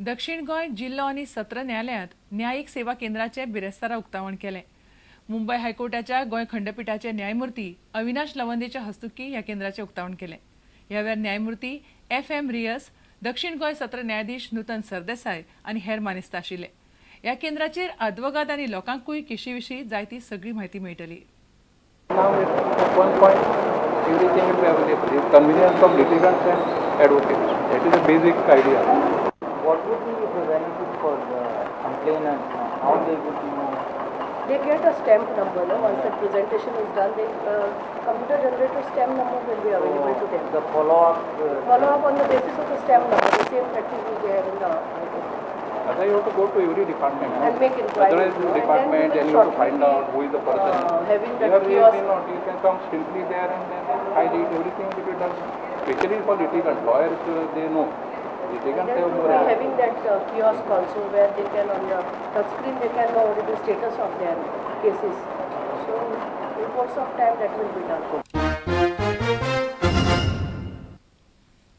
दक्षिण गोंय जिल्लो आनी सत्र न्यायालयांत न्यायीक सेवा केंद्राचे बिरेस्तारा उक्तावण केलें. मुंबय हायकोर्टाच्या गोंय खंडपीठाचे न्यायमूर्ती अविनाश लवंदेच्या हस्तुकी ह्या केंद्राचे उक्तावण केलें. ह्या वेळार न्यायमूर्ती FM रियस, दक्षिण गोंय सत्र न्यायाधीश नूतन सरदेसाय आनी हेर मानेस्त आशिल्ले. ह्या केंद्राचेर आदवोगाद आनी लोकांकूय केशी विशीं जायती सगळी म्हायती मेळटली. Everything will be available. It's convenience of litigants and advocates. That is a basic idea. What would be the benefit for the complainant? How they would know? They get a stamp number. No? Once the presentation is done, then computer generated stamp number will be available to them. The follow-up? Follow-up on the basis of the stamp number. The same practice we have in the Otherwise, you have to go to every department. And make inquiry. Otherwise, department, and you have to find out who is the person. Having that Here, kiosk. you can come simply there and then hide it. Everything will be done. Especially for litigants. Lawyers, they know. Litigants have more. Having that kiosk also where they can on the touch screen they can know the status of their cases. So, in course of time that will be done.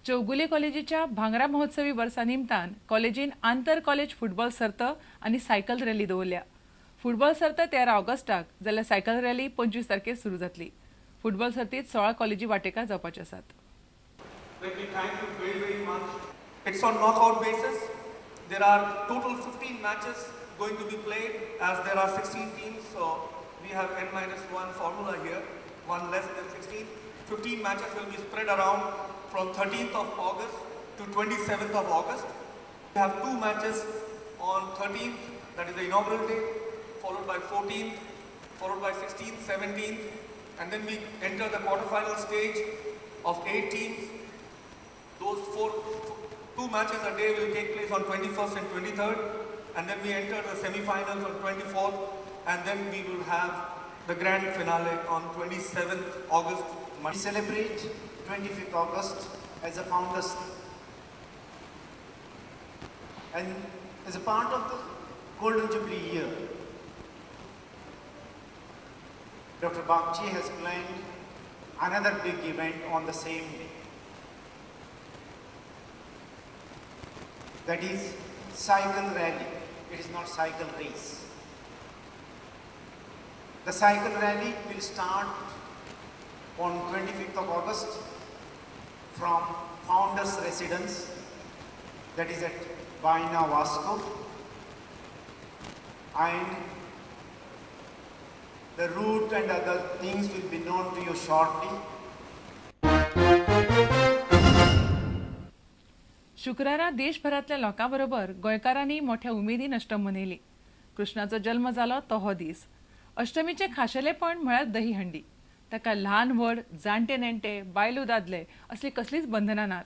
Chougule कॉलेजीच्या भांगरा महोत्सवी वर्सा निमतान कॉलेजीन आंतर college football सर्त आनी cycle rally दवरल्या. Football सर्त 13 ऑगस्टाक जाल्यार सायकल रॅली 25 तारखेर सुरू जातली. फुटबॉल सर्तीत 16 कॉलेजी वांटेकार जावपाचे आसात. It's on knockout basis. There are total 15 matches going to be played as there are 16 teams. So we have N-1 formula here, one less than 16. 15 matches will be spread around from 13th of August to 27th of August. We have two matches on 13th, that is the inaugural day, followed by 14th, followed by 16th, 17th, and then we enter the quarterfinal stage of 8 teams. Those two matches a day will take place on 21st and 23rd, and then we enter the semi-finals on 24th, and then we will have the grand finale on 27th August. We celebrate 25th August as a Founders Day. And as a part of the Golden Jubilee year, Dr. Bagchi has planned another big event on the same day. That is cycle rally. It is not cycle race. The cycle rally will start on 25th of August from Founders Residence, that is at Vaina Vasco, and the route and other things will be known to you shortly. शुक्रारा देशभरातल्या लोकांबरोबर गोंयकारांनी मोठ्या उमेदीन अष्टम मनयली. कृष्णाचो जल्म जालो तो हो दीस. अष्टमीचे खाशेलेपण म्हळ्यार दही हंडी. ताका ल्हान व्हड, जाणटे नेणटे, बायलो दादले असली कसलीच बंधनां नात.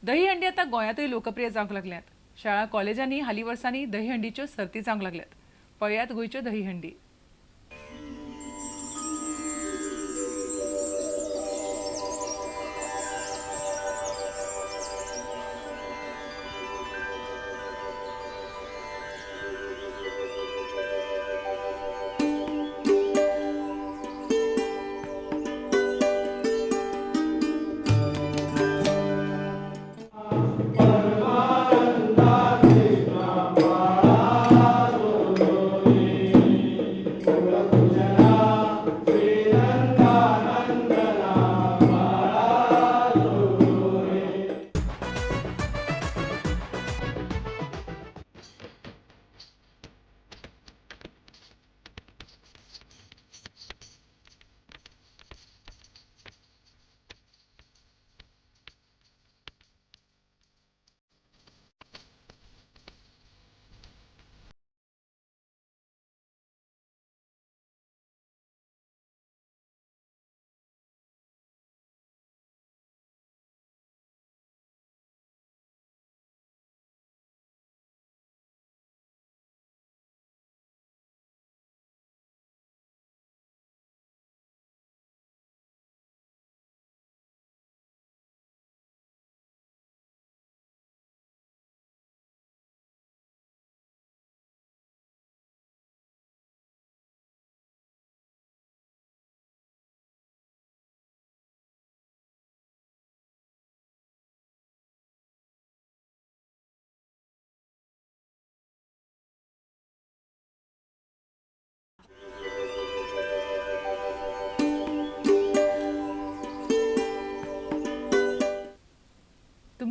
दही हंडी आतां गोंयांतूय लोकप्रिय जावंक लागल्यात. शाळा कॉलेजांनी हालीं वर्सांनी दही हंडीच्यो सर्ती जावंक लागल्यात. पळयात गोंयच्यो दही हंडी.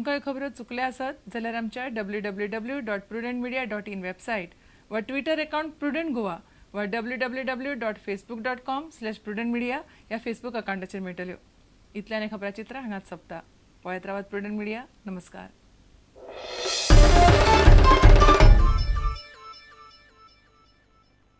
कांय खबरो चुकल्या आसत जाल्यार आमच्या www.prudentmedia.in वेबसायट वा ट्विटर अकाउंट प्रुडंट गोवा वा www.facebook.com/prudentmedia ह्या फेसबूक अकाउंटाचेर मेळटल्यो. इतल्यान खबरां चित्रां हांगाच सोंपता. पळयत रावात प्रुडंट मिडिया. नमस्कार.